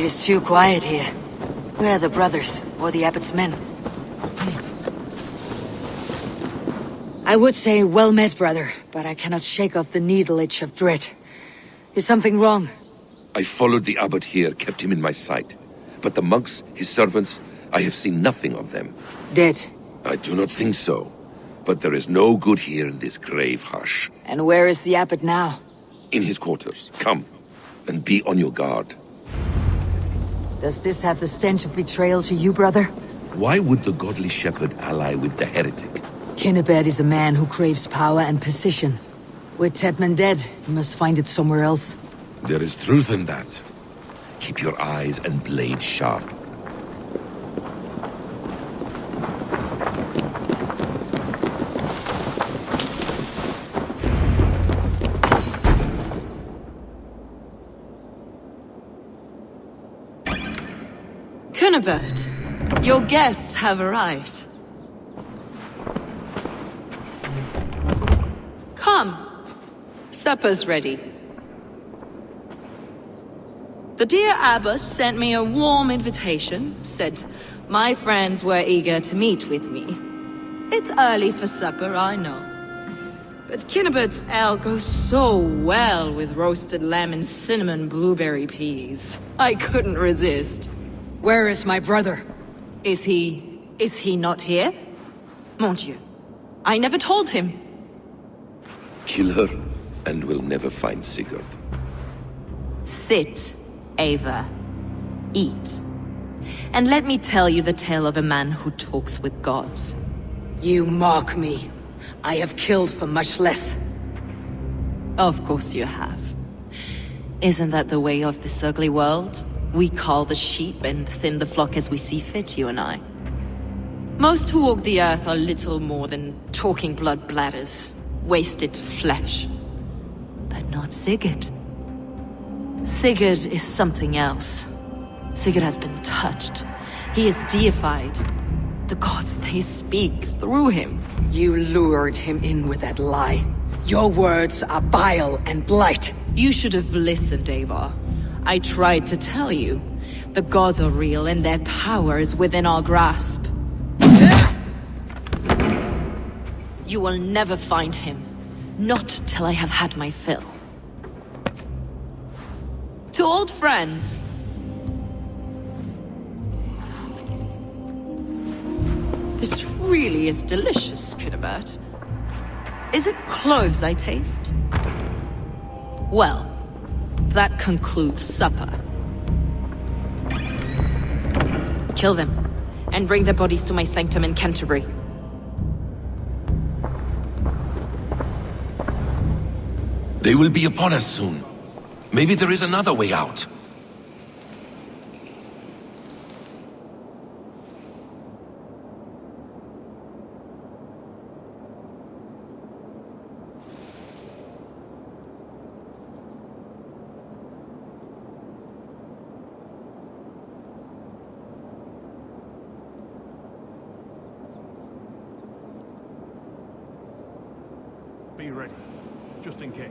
is too quiet here. Where are the brothers, or the abbot's men? I would say well met, brother, but I cannot shake off the needle itch of dread. Is something wrong? I followed the abbot here, kept him in my sight. But the monks, his servants, I have seen nothing of them. Dead? I do not think so. But there is no good here in this grave hush. And where is the abbot now? In his quarters. Come, and be on your guard. Does this have the stench of betrayal to you, brother? Why would the godly shepherd ally with the heretic? Kinnebert is a man who craves power and position. With Tedman dead, he must find it somewhere else. There is truth in that. Keep your eyes and blade sharp. Kinnebert, your guests have arrived. Come. Supper's ready. The dear abbot sent me a warm invitation, said my friends were eager to meet with me. It's early for supper, I know. But Kinnebert's ale goes so well with roasted lamb and cinnamon blueberry peas. I couldn't resist. Where is my brother? Is he not here? Mon Dieu, I never told him. Kill her, and we'll never find Sigurd. Sit, Ava. Eat. And let me tell you the tale of a man who talks with gods. You mock me. I have killed for much less. Of course you have. Isn't that the way of this ugly world? We cull the sheep and thin the flock as we see fit, you and I. Most who walk the earth are little more than talking blood bladders, wasted flesh. But not Sigurd. Sigurd is something else. Sigurd has been touched. He is deified. The gods, they speak through him. You lured him in with that lie. Your words are bile and blight. You should have listened, Ava. I tried to tell you. The gods are real and their power is within our grasp. You will never find him. Not till I have had my fill. To old friends. This really is delicious, Kinnebert. Is it cloves I taste? Well, that concludes supper. Kill them, and bring their bodies to my sanctum in Canterbury. They will be upon us soon. Maybe there is another way out. Be ready, just in case.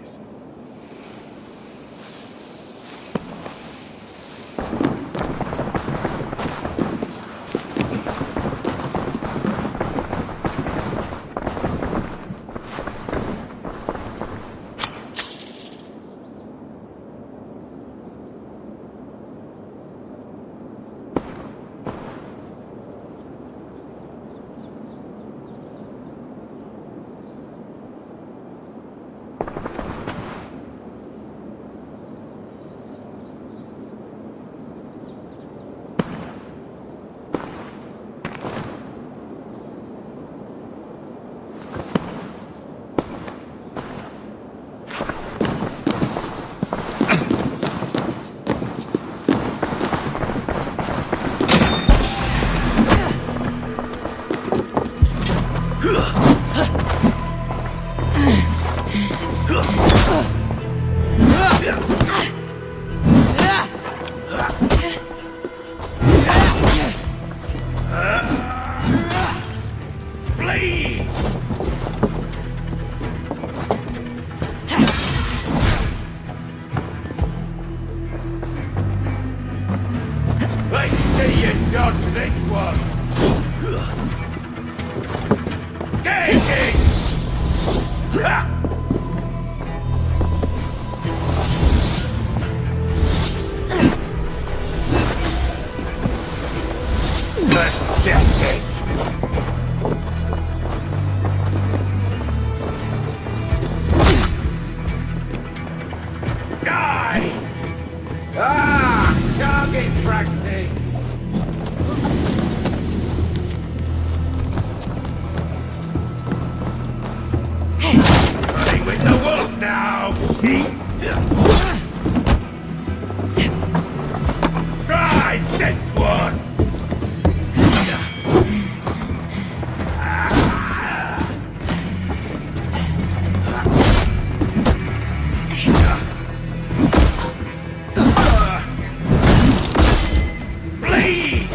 Try this one! Bleed!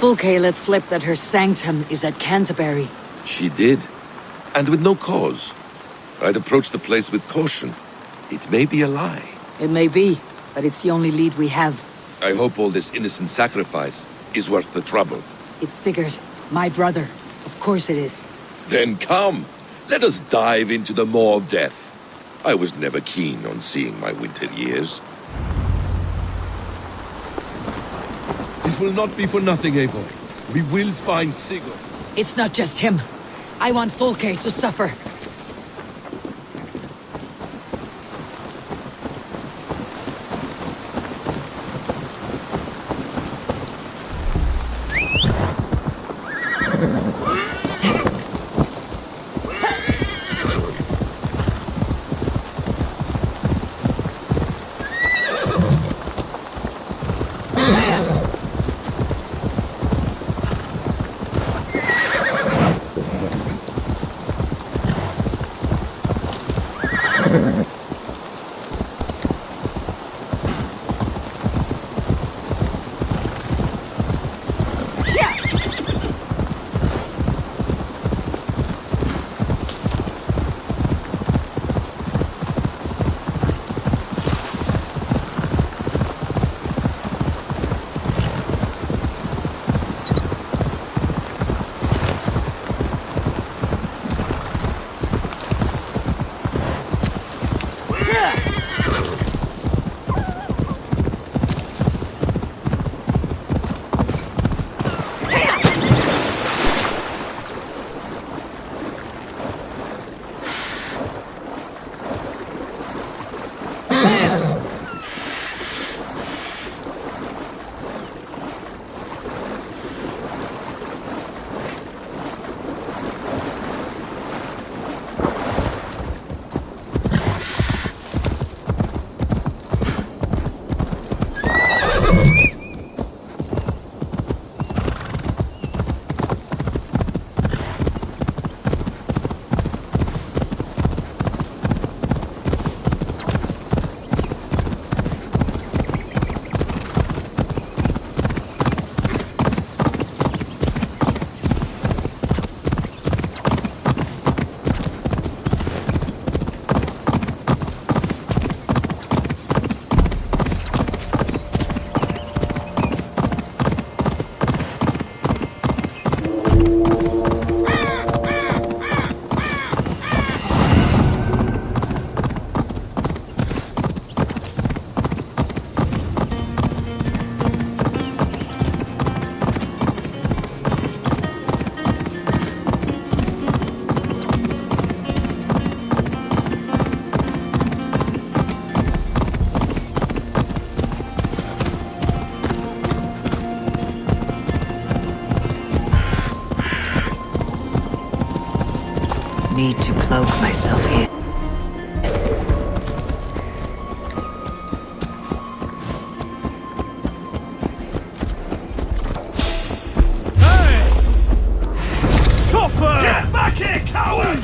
Fulke let slip that her sanctum is at Canterbury. She did, and with no cause. I'd approach the place with caution. It may be a lie. It may be, but it's the only lead we have. I hope all this innocent sacrifice is worth the trouble. It's Sigurd, my brother. Of course it is. Then come, let us dive into the maw of death. I was never keen on seeing my winter years. This will not be for nothing, Eivor. We will find Sigurd. It's not just him. I want Fulke to suffer. Need to cloak myself here. offer! Get back here, coward!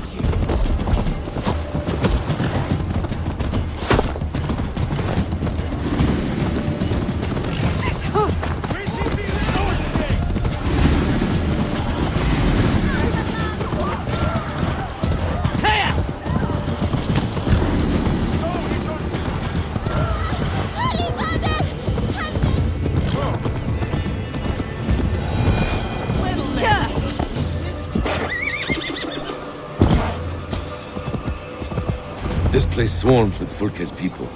This place swarms with Fulke's people.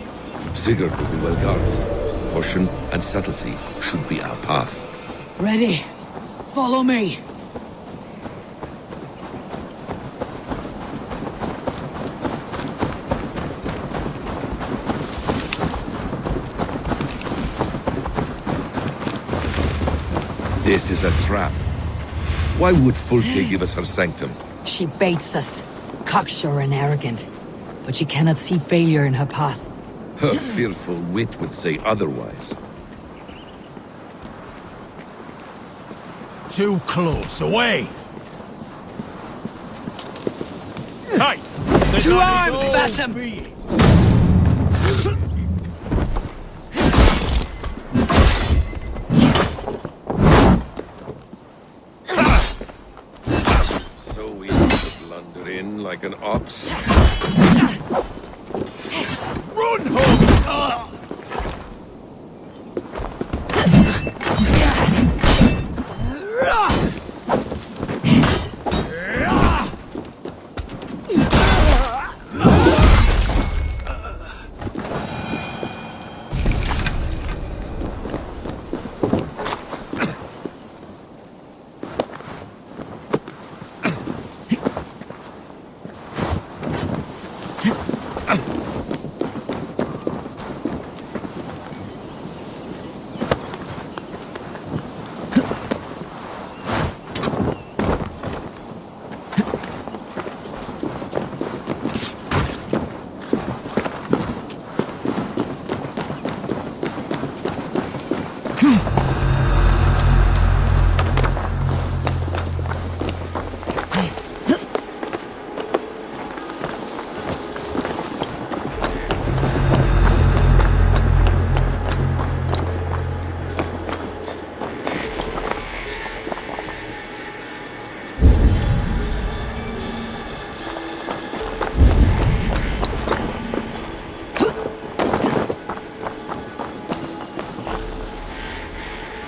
Sigurd will be well guarded. Caution and subtlety should be our path. Ready? Follow me. This is a trap. Why would Fulke give us her sanctum? She baits us, cocksure and arrogant. But she cannot see failure in her path. Her fearful wit would say otherwise. Too close, away! Hey! To arms, Bassam! So we have to blunder in like an ox? Run, Hook!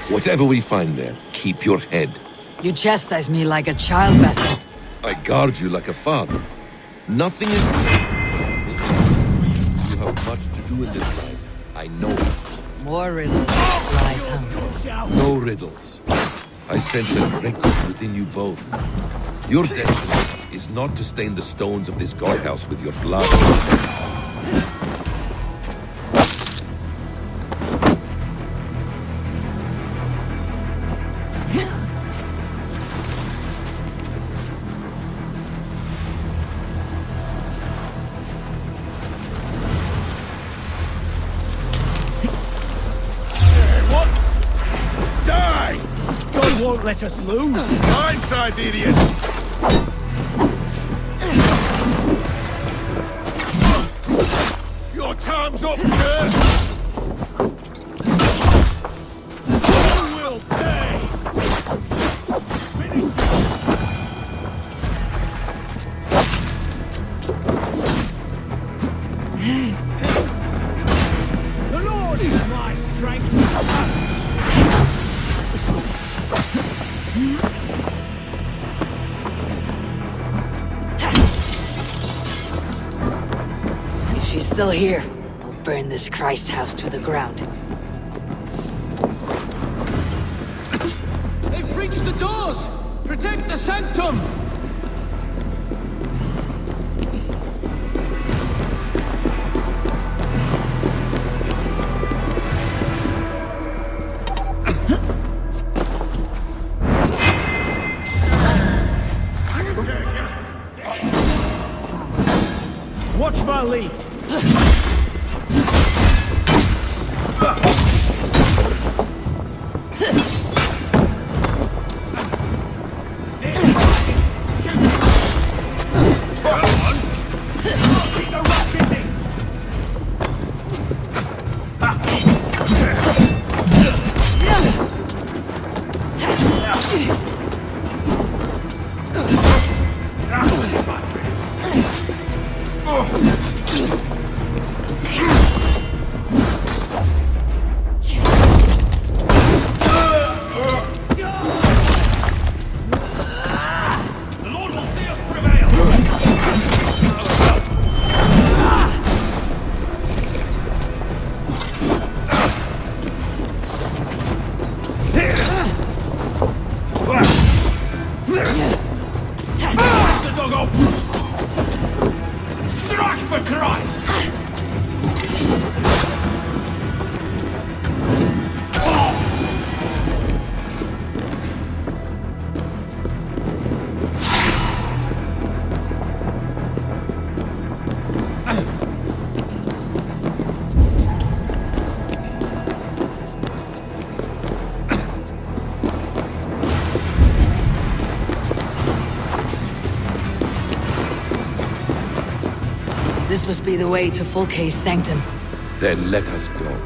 Whatever we find there, keep your head. You chastise me like a child, Bassam. I guard you like a father. Nothing is... You have much to do in this life. I know it. More riddles, sly tongue. No riddles. I sense a greatness within you both. Your destiny is not to stain the stones of this guardhouse with your blood. Won't let us lose. Blindside, idiot! Your time's up, Kurt! You will pay! Finish. The Lord is my strength! If she's still here, I'll burn this Christ house to the ground. They've breached the doors! Protect the sanctum! Watch my lead! Where's the doggo? Strike for Christ! This must be the way to Fulke's sanctum. Then let us go.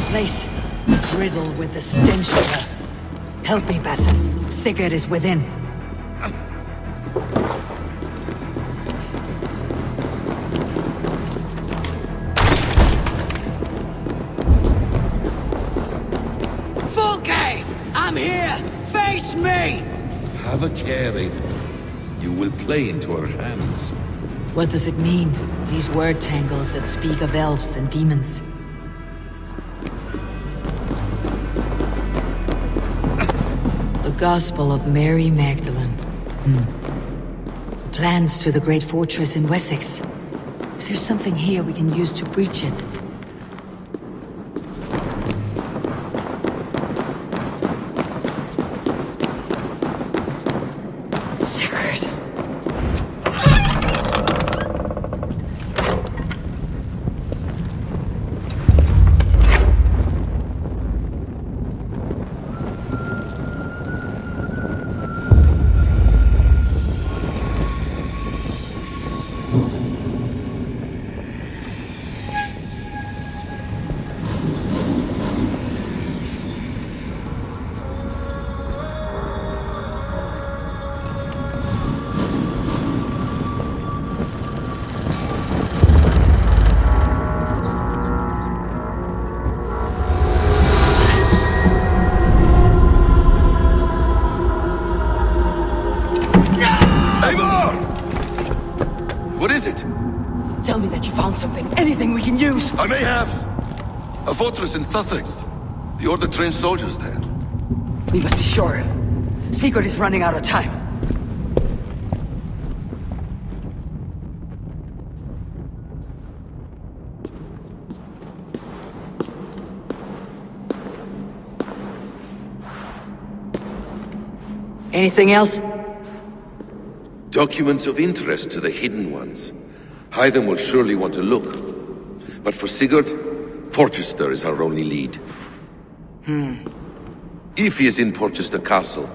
Place. It's riddled with the stench of her. Help me, Basim. Sigurd is within. Fulke! I'm here! Face me! Have a care, Eivor. You will play into our hands. What does it mean? These word tangles that speak of elves and demons. The Gospel of Mary Magdalene. Plans to the great fortress in Wessex. Is there something here we can use to breach it? Sigurd. What is it? Tell me that you found something. Anything we can use. I may have. A fortress in Sussex. The Order trained soldiers there. We must be sure. Sigurd is running out of time. Anything else? Documents of interest to the Hidden Ones. Hytham will surely want to look. But for Sigurd, Porchester is our only lead. If he is in Porchester Castle,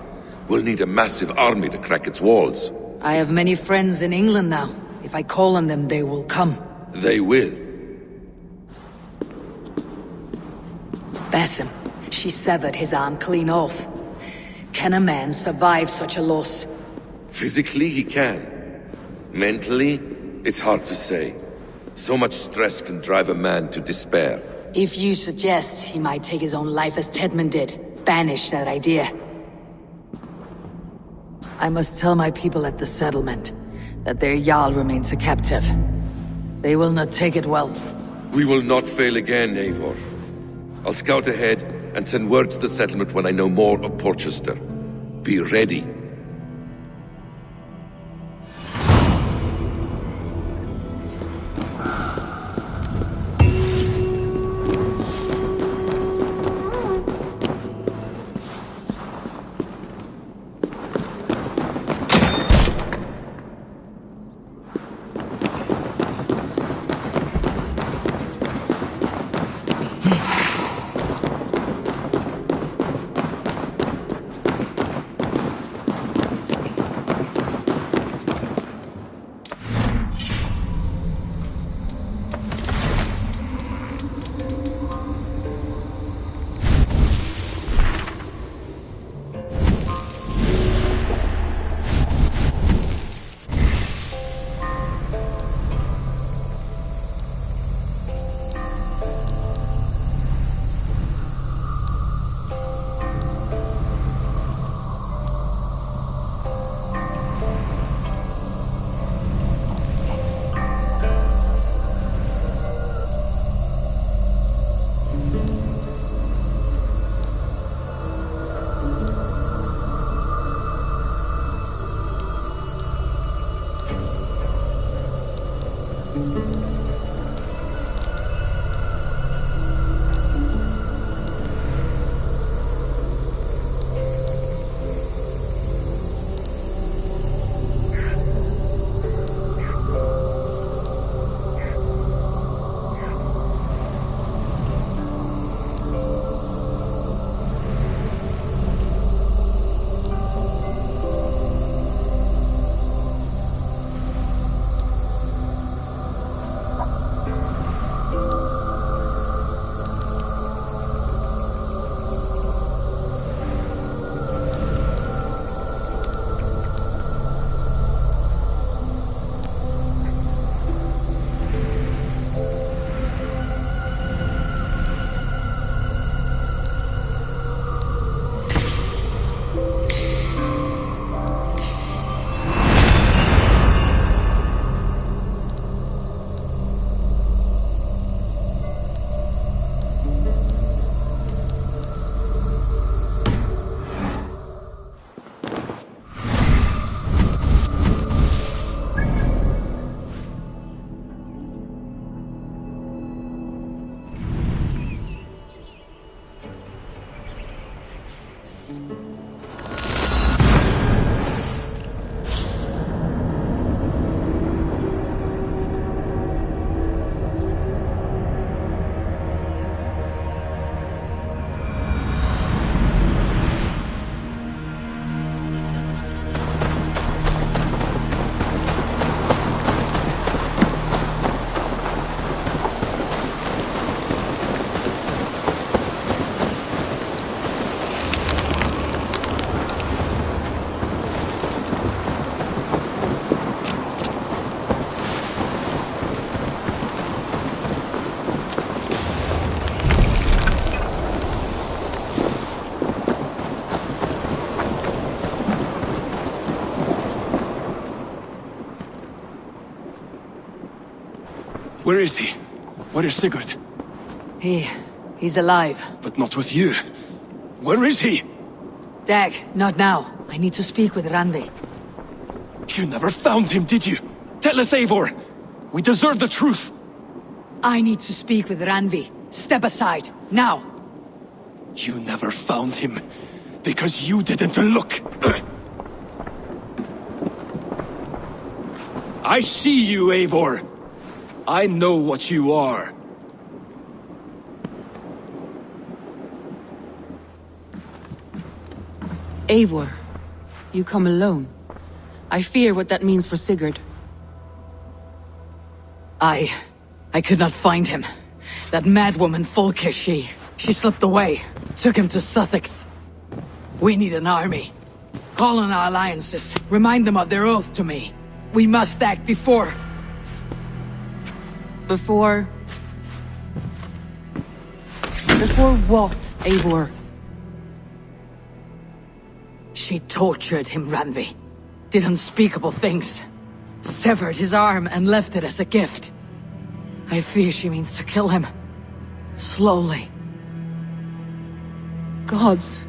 we'll need a massive army to crack its walls. I have many friends in England now. If I call on them, they will come. They will. Basim. She severed his arm clean off. Can a man survive such a loss? Physically, he can. Mentally, it's hard to say. So much stress can drive a man to despair. If you suggest he might take his own life as Tedman did, banish that idea. I must tell my people at the settlement that their Jarl remains a captive. They will not take it well. We will not fail again, Eivor. I'll scout ahead and send word to the settlement when I know more of Porchester. Be ready. Where is he? Where is Sigurd? He's alive. But not with you. Where is he? Dag, not now. I need to speak with Randvi. You never found him, did you? Tell us, Eivor! We deserve the truth! I need to speak with Randvi. Step aside, now! You never found him, because you didn't look! I see you, Eivor! I know what you are. Eivor, you come alone. I fear what that means for Sigurd. I could not find him. That madwoman Folke, she slipped away. Took him to Sussex. We need an army. Call on our alliances. Remind them of their oath to me. We must act before... Before what, Eivor? She tortured him, Randvi. Did unspeakable things. Severed his arm and left it as a gift. I fear she means to kill him. Slowly. Gods.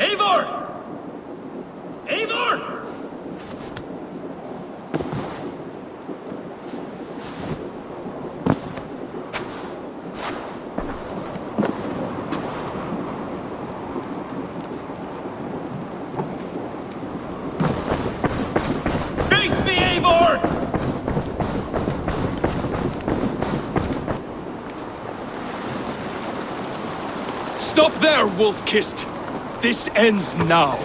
Eivor! Eivor! Face me, Eivor! Stop there, wolf-kissed! This ends now.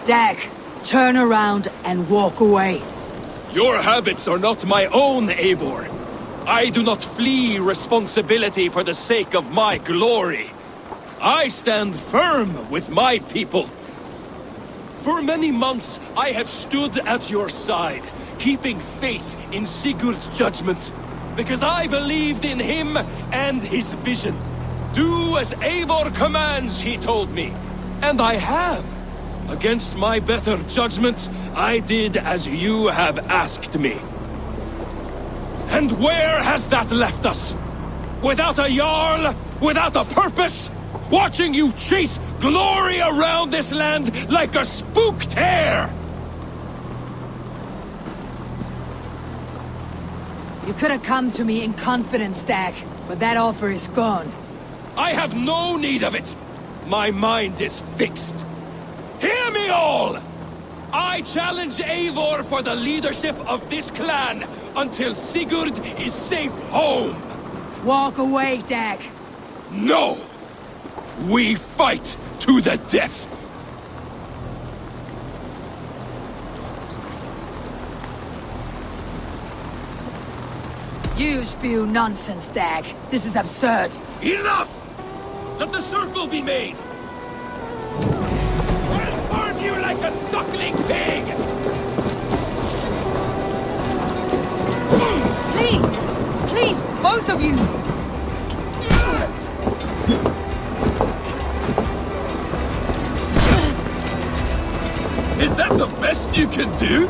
Dag, turn around and walk away. Your habits are not my own, Eivor. I do not flee responsibility for the sake of my glory. I stand firm with my people. For many months, I have stood at your side, keeping faith in Sigurd's judgment, because I believed in him and his vision. Do as Eivor commands, he told me. And I have. Against my better judgment, I did as you have asked me. And where has that left us? Without a Jarl? Without a purpose? Watching you chase glory around this land like a spooked hare! You could have come to me in confidence, Dag, but that offer is gone. I have no need of it! My mind is fixed. Hear me all! I challenge Eivor for the leadership of this clan until Sigurd is safe home! Walk away, Dag. No! We fight to the death! You spew nonsense, Dag. This is absurd. Enough! Let the circle be made! I'll burn you like a suckling pig! Please! Please, both of you! Is that the best you can do?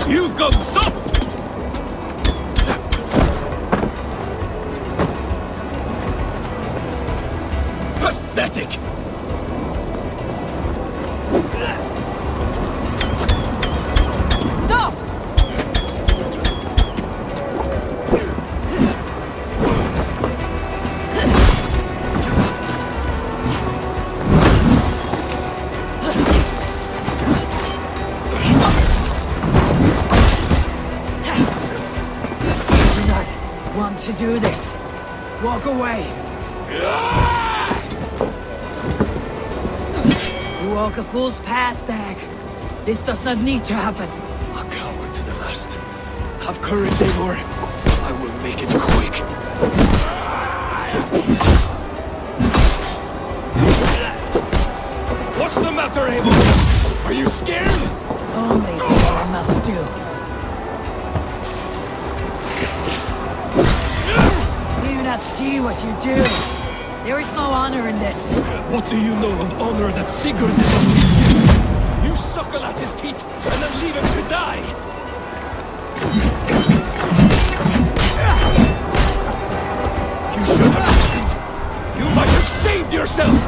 You've gone soft! Pathetic! Stop! Want to do this? Walk away. You walk a fool's path, Dag. This does not need to happen. A coward to the last. Have courage, Eivor. I will make it quick. What's the matter, Eivor? Are you scared? Only thing I must do. Do you not see what you do? There is no honor in this. What do you know of honor that Sigurd did not teach you? You suckle at his teeth and then leave him to die! You should have listened! You might have saved yourself!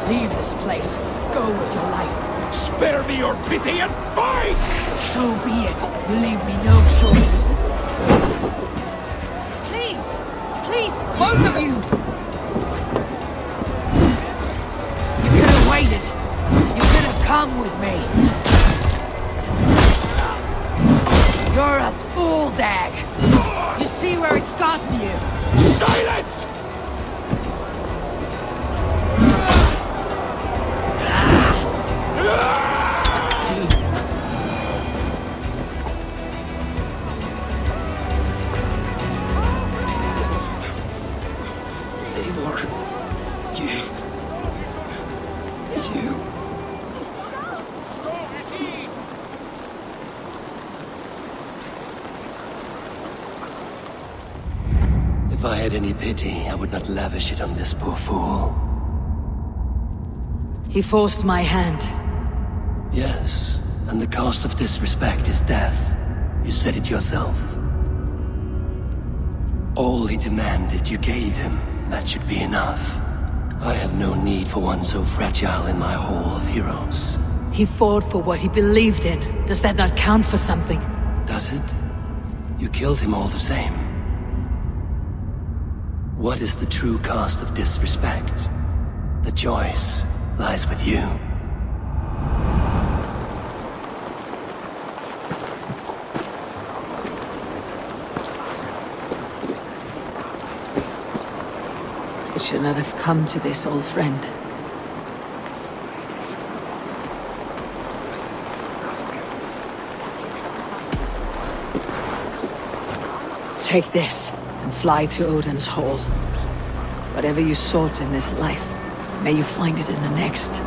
Leave this place. Go with your life. Spare me your pity and fight! So be it. You leave me no choice. Please! Please, both of you! You could have waited. You could have come with me. You're a fool, Dag. You see where it's gotten you. Silence! Eivor, you... If I had any pity, I would not lavish it on this poor fool. He forced my hand. Yes, and the cost of disrespect is death. You said it yourself. All he demanded, you gave him. That should be enough. I have no need for one so fragile in my hall of heroes. He fought for what he believed in. Does that not count for something? Does it? You killed him all the same. What is the true cost of disrespect? The choice lies with you. It should not have come to this, old friend. Take this, and fly to Odin's Hall. Whatever you sought in this life, may you find it in the next.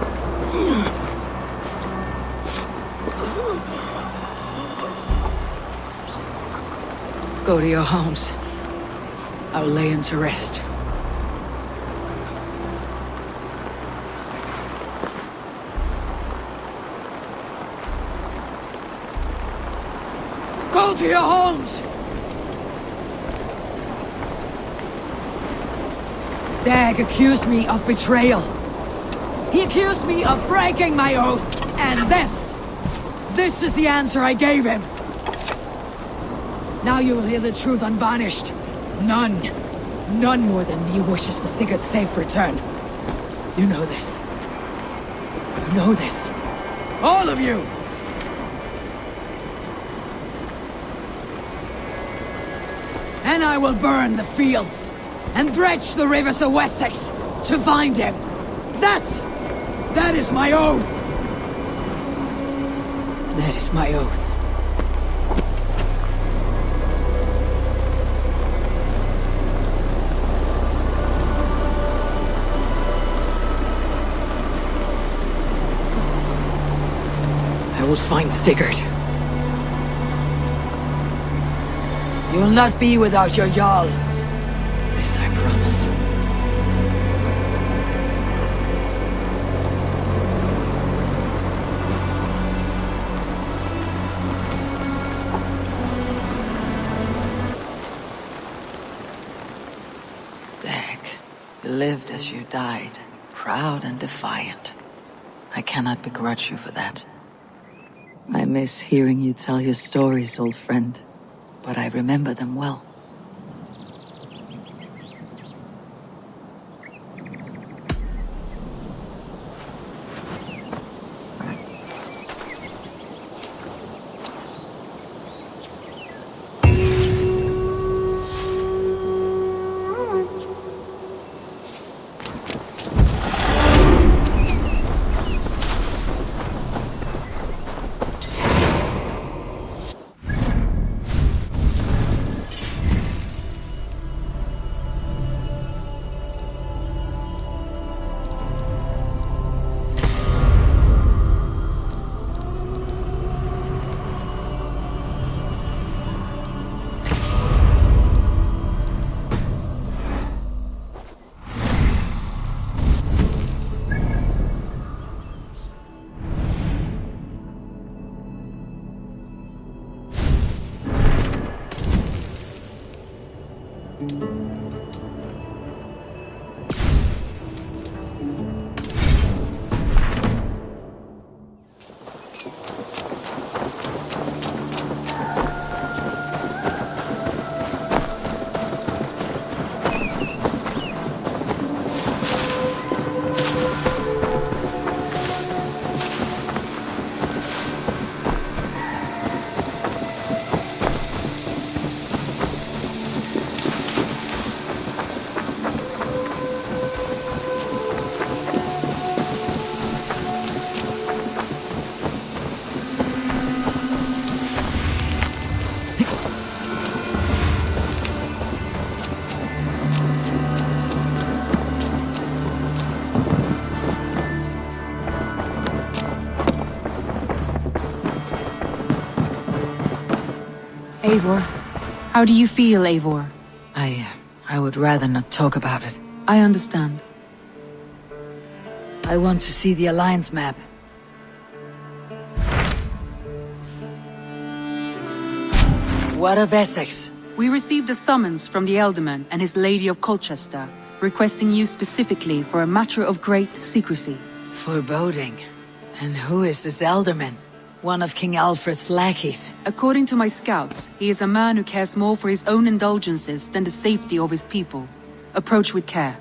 Go to your homes. I'll lay him to rest. Go to your homes! Dag accused me of betrayal. He accused me of breaking my oath, and this is the answer I gave him. Now you will hear the truth unvarnished. None more than me wishes for Sigurd's safe return. You know this. You know this. All of you! And I will burn the fields and dredge the rivers of Wessex to find him. That is my oath. That is my oath. I will find Sigurd. You will not be without your Jarl. This I promise. Dag, you lived as you died, proud and defiant. I cannot begrudge you for that. I miss hearing you tell your stories, old friend, but I remember them well. Eivor. How do you feel, Eivor? I would rather not talk about it. I understand. I want to see the Alliance map. What of Essex? We received a summons from the Elderman and his Lady of Colchester, requesting you specifically for a matter of great secrecy. Foreboding. And who is this Elderman? One of King Alfred's lackeys. According to my scouts, he is a man who cares more for his own indulgences than the safety of his people. Approach with care.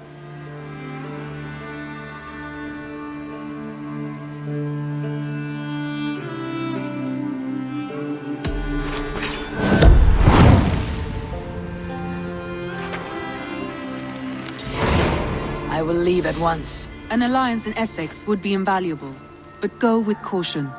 I will leave at once. An alliance in Essex would be invaluable, but go with caution.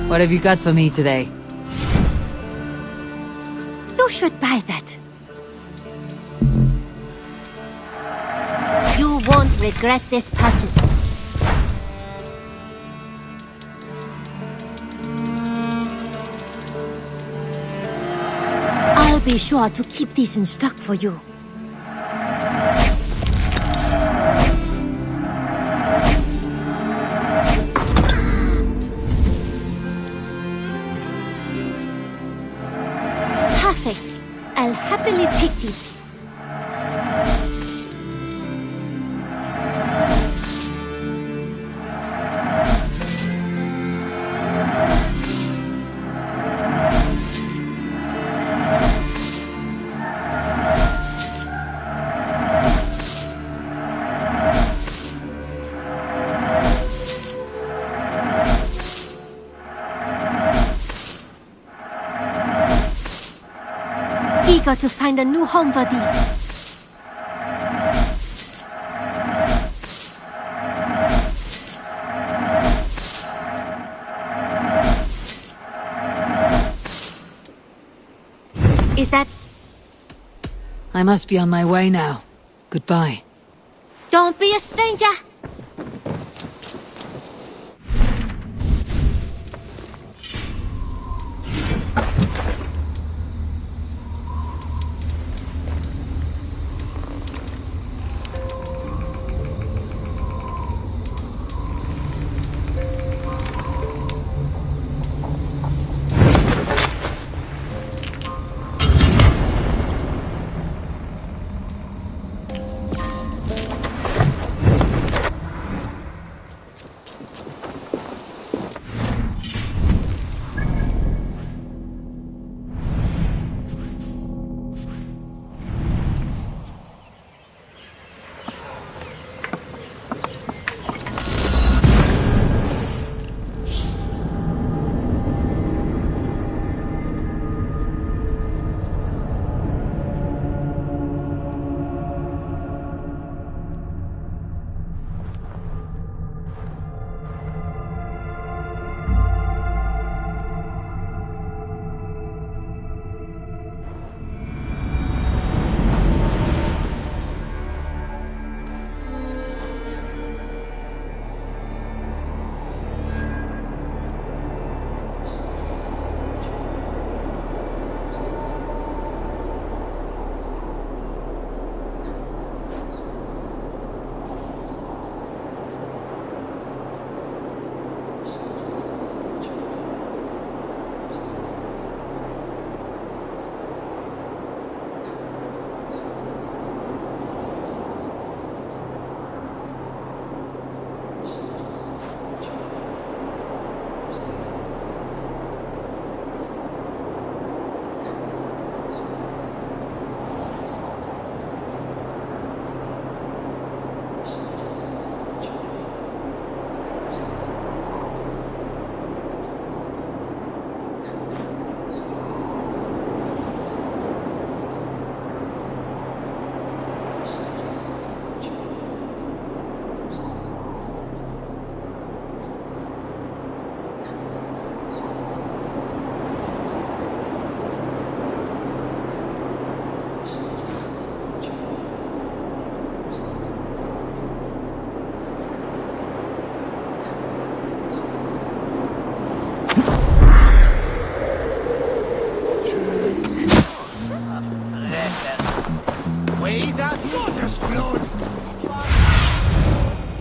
What have you got for me today? You should buy that. You won't regret this purchase. I'll be sure to keep these in stock for you. Perfect. I'll happily take these. Eager to find a new home for these. Is that... I must be on my way now. Goodbye. Don't be a stranger!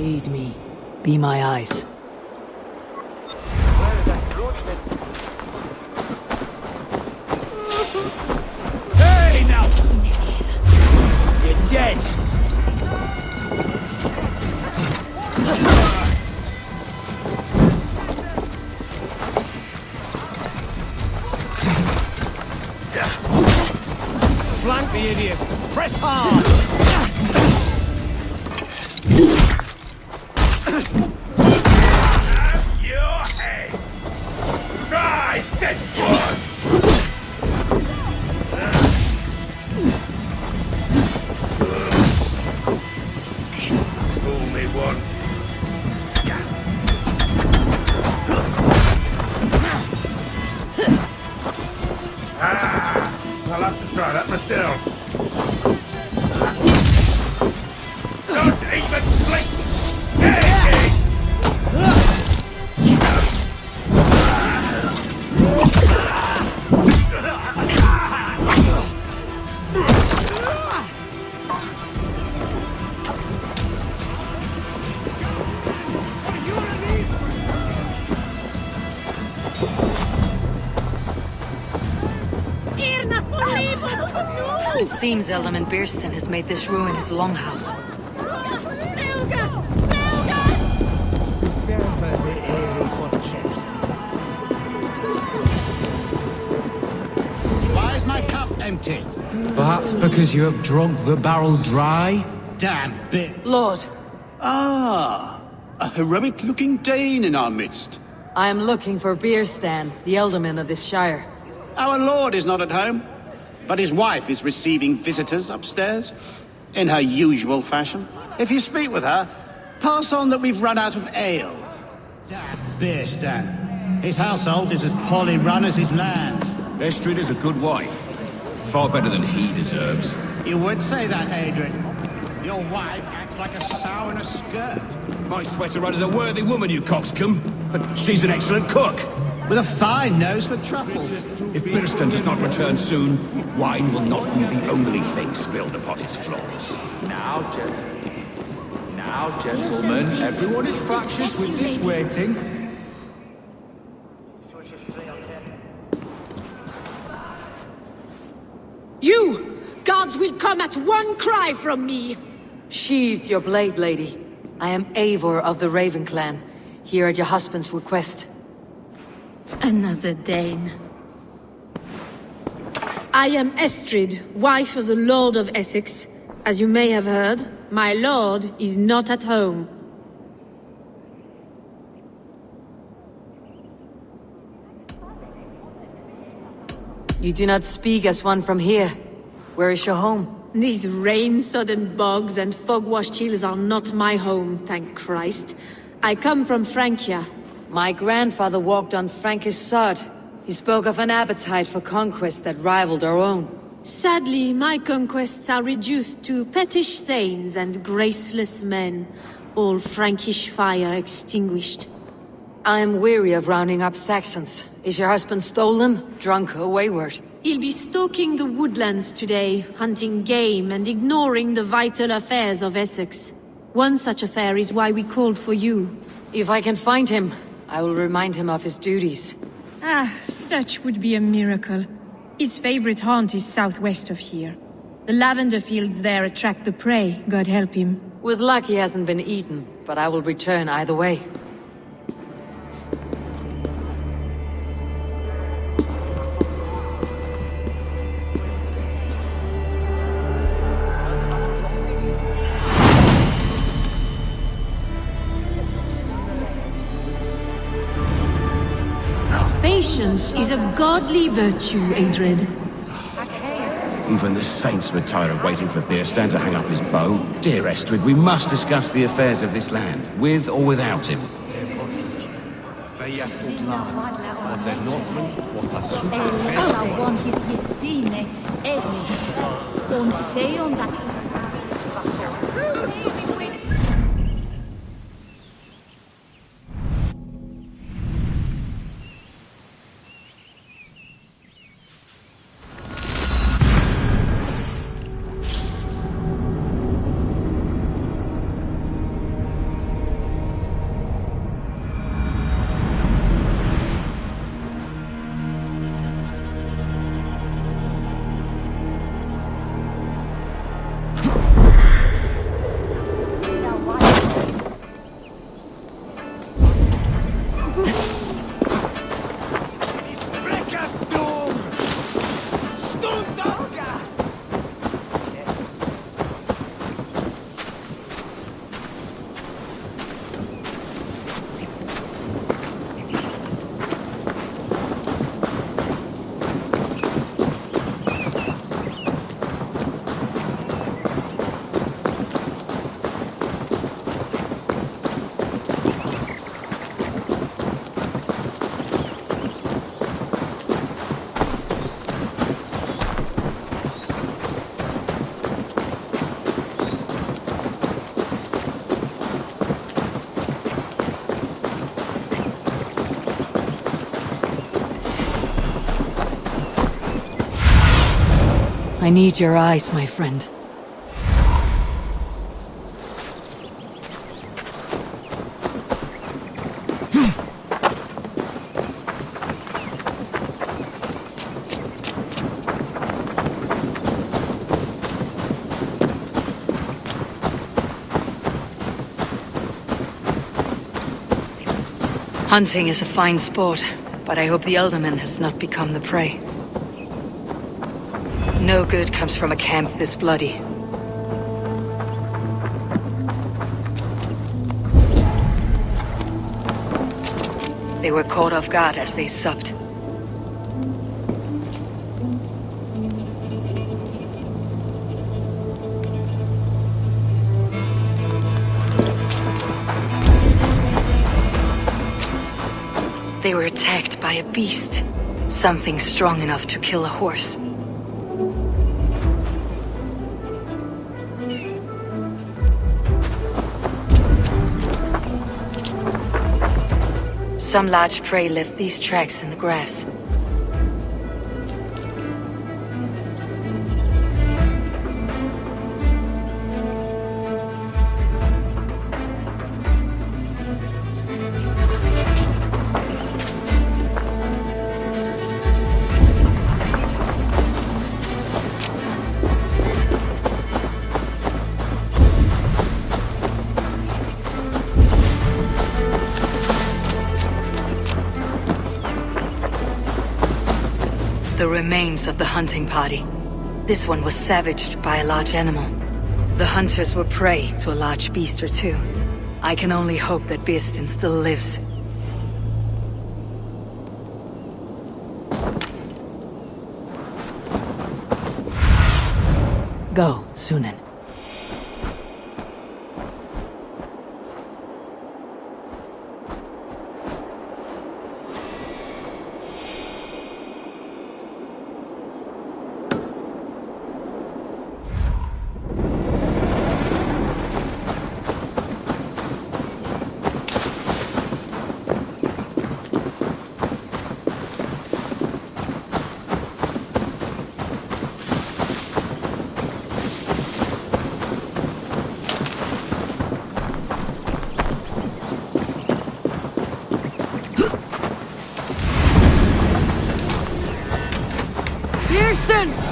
Aid me. Be my eyes. Hey, now! You're dead! Flank the idiots! Press hard! Your head! Try this one! Fool me once. I'll have to try that myself. Don't even blink! It seems Eldorman Beerston has made this ruin his longhouse. Why is my cup empty? Perhaps because you have drunk the barrel dry? Damn bit. Lord, Ah, a heroic-looking Dane in our midst. I am looking for Beerstan, the Ealdorman of this shire. Our lord is not at home, but his wife is receiving visitors upstairs, in her usual fashion. If you speak with her, pass on that we've run out of ale. Damn Beerstan. His household is as poorly run as his lands. Estrid is a good wife. Far better than he deserves. You would say that, Adrian. Your wife acts like a sow in a skirt. My sweater run is a worthy woman, you coxcomb. But she's an excellent cook. With a fine nose for truffles. If Beerston does not return soon, wine will not be the only thing spilled upon his floors. Now, gentlemen, everyone is fractious with this waiting. You! Gods will come at one cry from me! Sheathe your blade, lady. I am Eivor of the Raven Clan, here at your husband's request. Another Dane. I am Estrid, wife of the Lord of Essex. As you may have heard, my lord is not at home. You do not speak as one from here. Where is your home? These rain-sodden bogs and fog-washed hills are not my home, thank Christ. I come from Francia. My grandfather walked on Frankish sod. He spoke of an appetite for conquest that rivaled our own. Sadly, my conquests are reduced to pettish thanes and graceless men, all Frankish fire extinguished. I am weary of rounding up Saxons. Is your husband stolen, drunk, or wayward? He'll be stalking the woodlands today, hunting game and ignoring the vital affairs of Essex. One such affair is why we called for you. If I can find him, I will remind him of his duties. Ah, such would be a miracle. His favorite haunt is southwest of here. The lavender fields there attract the prey, God help him. With luck he hasn't been eaten, but I will return either way. Patience is a godly virtue, Adred. Even the saints were tired of waiting for Beerstan to hang up his bow. Dear Estrid, we must discuss the affairs of this land, with or without him. I need your eyes, my friend. Hunting is a fine sport, but I hope the Elderman has not become the prey. No good comes from a camp this bloody. They were caught off guard as they supped. They were attacked by a beast. Something strong enough to kill a horse. Some large prey left these tracks in the grass. The remains of the hunting party. This one was savaged by a large animal. The hunters were prey to a large beast or two. I can only hope that Beastin still lives. Go, Sunan.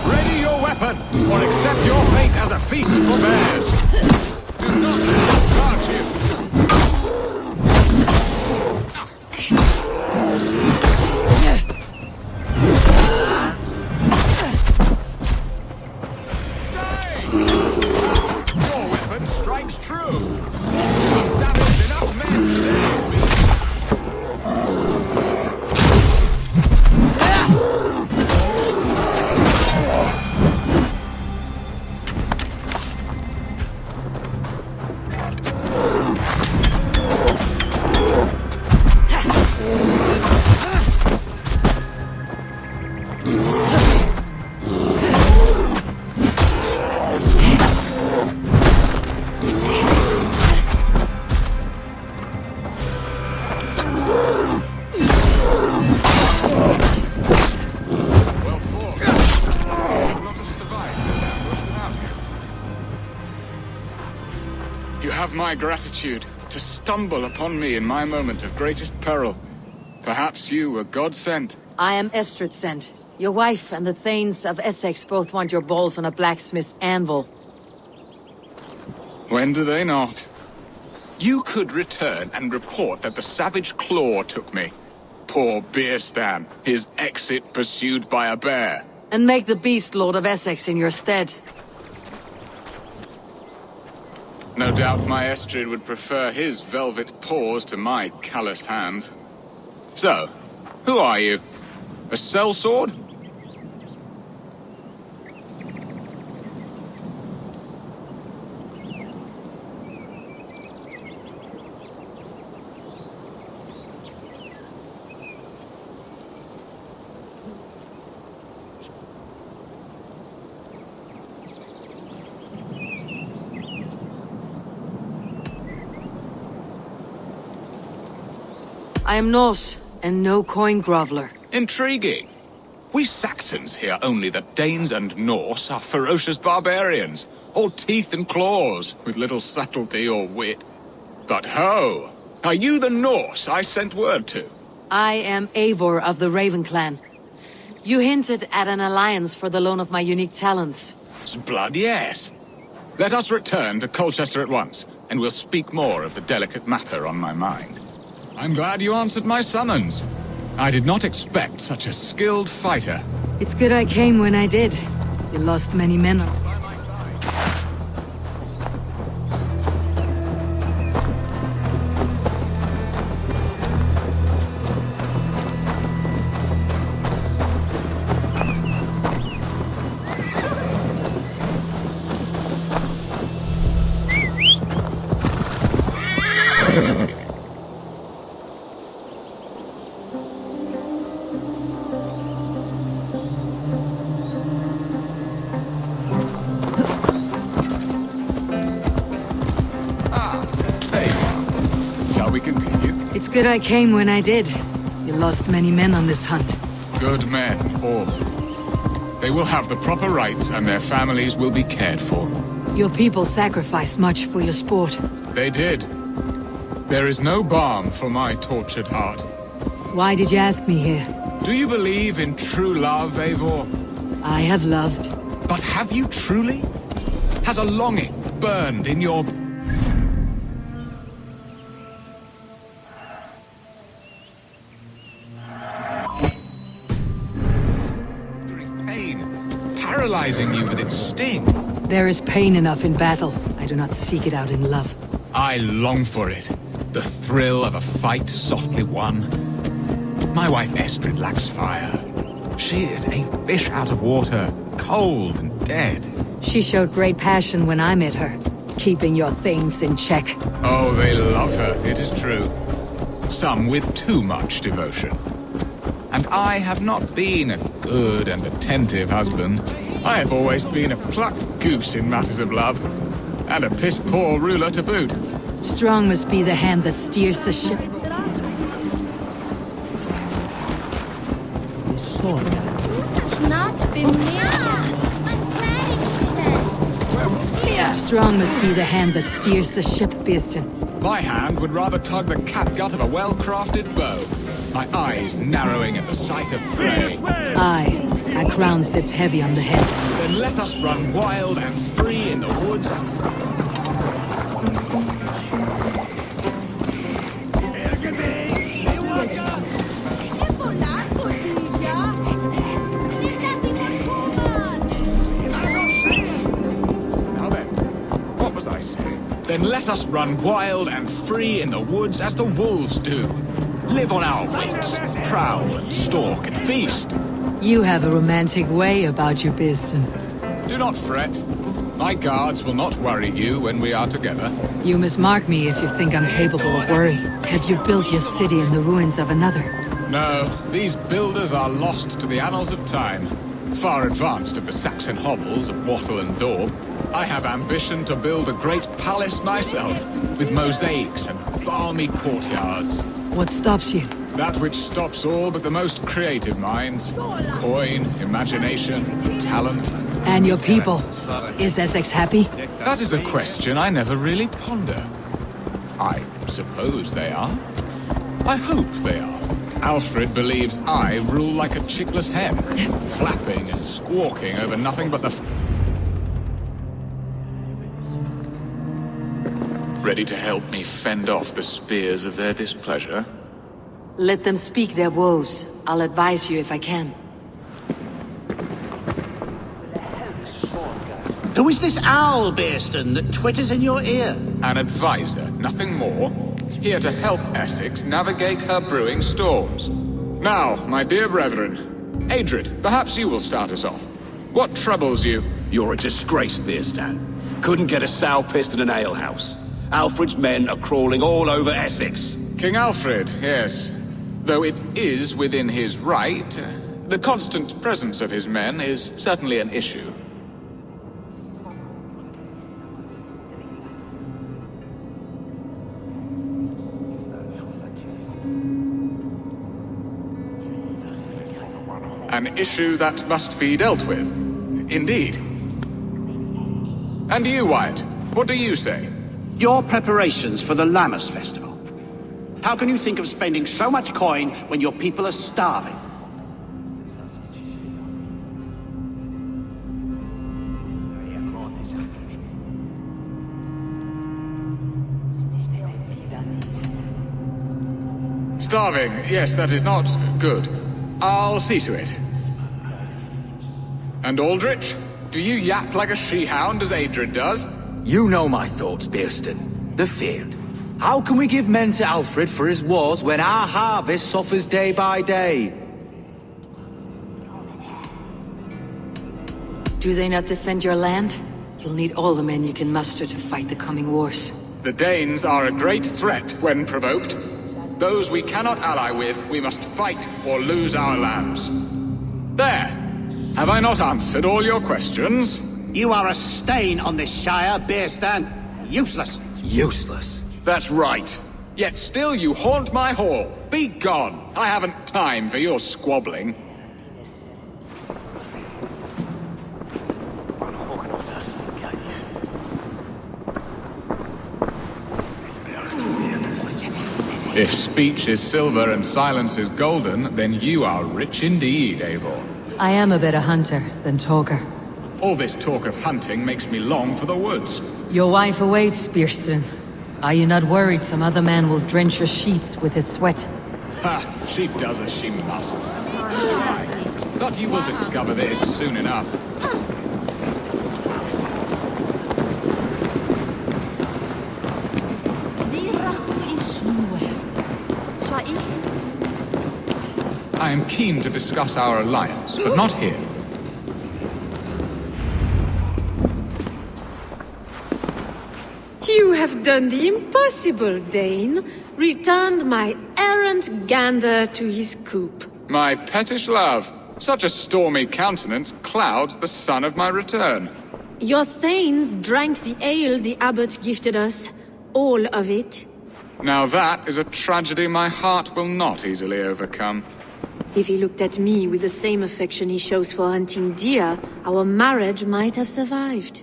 Ready your weapon, or accept your fate as a feast for bears. Do not let them charge you. Stay! Your weapon strikes true. You savaged enough men today. My gratitude to stumble upon me in my moment of greatest peril. Perhaps you were God sent. I am Estrid sent. Your wife and the Thanes of Essex both want your balls on a blacksmith's anvil. When do they not? You could return and report that the savage claw took me. Poor Beerstan, his exit pursued by a bear. And make the beast Lord of Essex in your stead. No doubt my Estrid would prefer his velvet paws to my calloused hands. So, who are you? A sellsword? I am Norse, and no coin groveler. Intriguing. We Saxons hear only that Danes and Norse are ferocious barbarians, all teeth and claws, with little subtlety or wit. But ho! Are you the Norse I sent word to? I am Eivor of the Raven Clan. You hinted at an alliance for the loan of my unique talents. Blood, yes. Let us return to Colchester at once, and we'll speak more of the delicate matter on my mind. I'm glad you answered my summons. I did not expect such a skilled fighter. It's good I came when I did. You lost many men. It's good I came when I did. You lost many men on this hunt. Good men, all. They will have the proper rights and their families will be cared for. Your people sacrificed much for your sport. They did. There is no balm for my tortured heart. Why did you ask me here? Do you believe in true love, Eivor? I have loved. But have you truly? Has a longing burned in your... paralyzing you with its sting? There is pain enough in battle. I do not seek it out in love. I long for it. The thrill of a fight softly won. My wife Estrid lacks fire. She is a fish out of water, cold and dead. She showed great passion when I met her, keeping your things in check. Oh, they love her, it is true. Some with too much devotion. And I have not been a good and attentive husband. I have always been a plucked goose in matters of love. And a piss-poor ruler to boot. Strong must be the hand that steers the ship. Strong must be the hand that steers the ship, Beeston. My hand would rather tug the catgut of a well-crafted bow. My eyes narrowing at the sight of prey. Aye, a crown sits heavy on the head. Then let us run wild and free in the woods. Then let us run wild and free in the woods as the wolves do. Live on our wits, prowl and stalk and feast. You have a romantic way about you, Beeston. Do not fret. My guards will not worry you when we are together. You must mark me if you think I'm capable of worry. Have you built your city in the ruins of another? No, these builders are lost to the annals of time. Far advanced of the Saxon hovels of Wattle and Daub. I have ambition to build a great palace myself, with mosaics and balmy courtyards. What stops you? That which stops all but the most creative minds. Coin, imagination, talent. And your people? Is Essex happy? That is a question I never really ponder. I suppose they are. I hope they are. Alfred believes I rule like a chickless hen, flapping and squawking over nothing but the... Ready to help me fend off the spears of their displeasure? Let them speak their woes. I'll advise you if I can. Who is this owl, Beeston, that twitters in your ear? An advisor, nothing more. Here to help Essex navigate her brewing storms. Now, my dear brethren, Adrid, perhaps you will start us off. What troubles you? You're a disgrace, Beerstan. Couldn't get a sow pissed in an alehouse. Alfred's men are crawling all over Essex. King Alfred, yes. Though it is within his right, the constant presence of his men is certainly an issue. An issue that must be dealt with. Indeed. And you, Wyatt, what do you say? Your preparations for the Lammas Festival. How can you think of spending so much coin when your people are starving? Starving, yes, that is not good. I'll see to it. And Aldrich? Do you yap like a she-hound as Adred does? You know my thoughts, Bearston. The field. How can we give men to Alfred for his wars when our harvest suffers day by day? Do they not defend your land? You'll need all the men you can muster to fight the coming wars. The Danes are a great threat when provoked. Those we cannot ally with, we must fight or lose our lands. There! Have I not answered all your questions? You are a stain on this Shire, Bearstan. Useless. Useless? That's right. Yet still you haunt my hall. Be gone! I haven't time for your squabbling. If speech is silver and silence is golden, then you are rich indeed, Eivor. I am a better hunter than talker. All this talk of hunting makes me long for the woods. Your wife awaits, Bearston. Are you not worried some other man will drench your sheets with his sweat? Ha! She does as she must. But you will discover this soon enough. I am keen to discuss our alliance, but not here. You have done the impossible, Dane. Returned my errant gander to his coop. My pettish love, such a stormy countenance clouds the sun of my return. Your thanes drank the ale the abbot gifted us. All of it. Now that is a tragedy my heart will not easily overcome. If he looked at me with the same affection he shows for hunting deer, our marriage might have survived.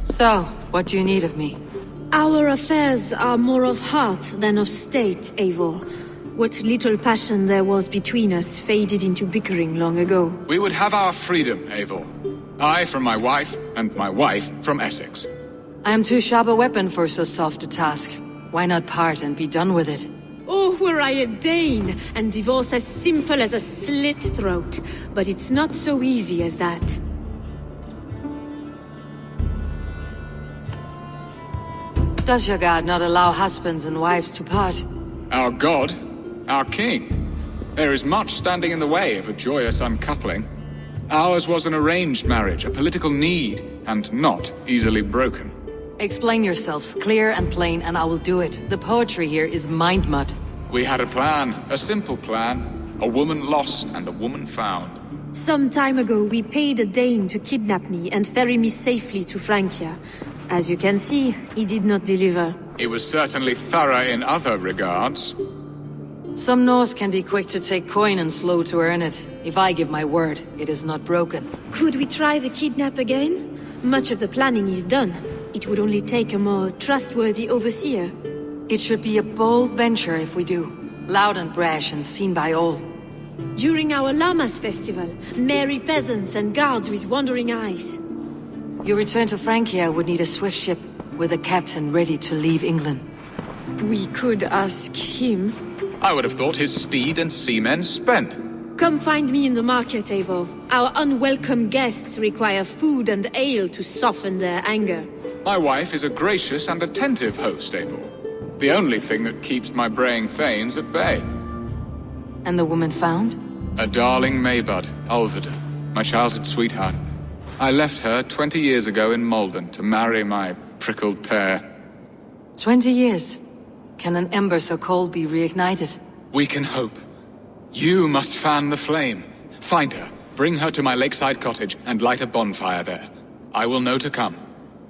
So, what do you need of me? Our affairs are more of heart than of state, Eivor. What little passion there was between us faded into bickering long ago. We would have our freedom, Eivor. I from my wife, and my wife from Essex. I am too sharp a weapon for so soft a task. Why not part and be done with it? Oh, were I a Dane, and divorce as simple as a slit throat. But it's not so easy as that. Does your god not allow husbands and wives to part? Our god? Our king? There is much standing in the way of a joyous uncoupling. Ours was an arranged marriage, a political need, and not easily broken. Explain yourselves, clear and plain, and I will do it. The poetry here is mind mud. We had a plan, a simple plan. A woman lost and a woman found. Some time ago, we paid a Dane to kidnap me and ferry me safely to Francia. As you can see, he did not deliver. He was certainly thorough in other regards. Some Norse can be quick to take coin and slow to earn it. If I give my word, it is not broken. Could we try the kidnap again? Much of the planning is done. It would only take a more trustworthy overseer. It should be a bold venture if we do. Loud and brash and seen by all. During our Lammas festival, merry peasants and guards with wandering eyes. Your return to Francia would need a swift ship, with a captain ready to leave England. We could ask him. I would have thought his steed and seamen spent. Come find me in the market, Eivor. Our unwelcome guests require food and ale to soften their anger. My wife is a gracious and attentive host, Eivor. The only thing that keeps my braying thanes at bay. And the woman found? A darling Maybud, Ulvida, my childhood sweetheart. I left her 20 years ago in Malden to marry my prickled pear. 20 years? Can an ember so cold be reignited? We can hope. You must fan the flame. Find her, bring her to my lakeside cottage, and light a bonfire there. I will know to come.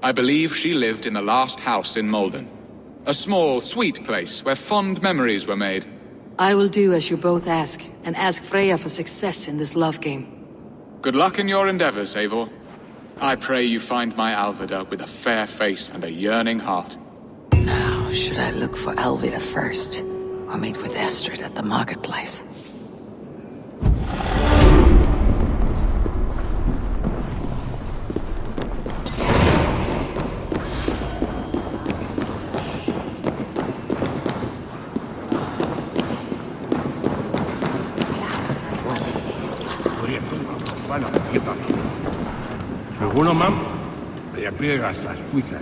I believe she lived in the last house in Malden. A small, sweet place where fond memories were made. I will do as you both ask, and ask Freya for success in this love game. Good luck in your endeavors, Eivor. I pray you find my Alvida with a fair face and a yearning heart. Now, should I look for Alvida first, or meet with Estrid at the marketplace? Seguro, mam, jak biegasz za szwikę.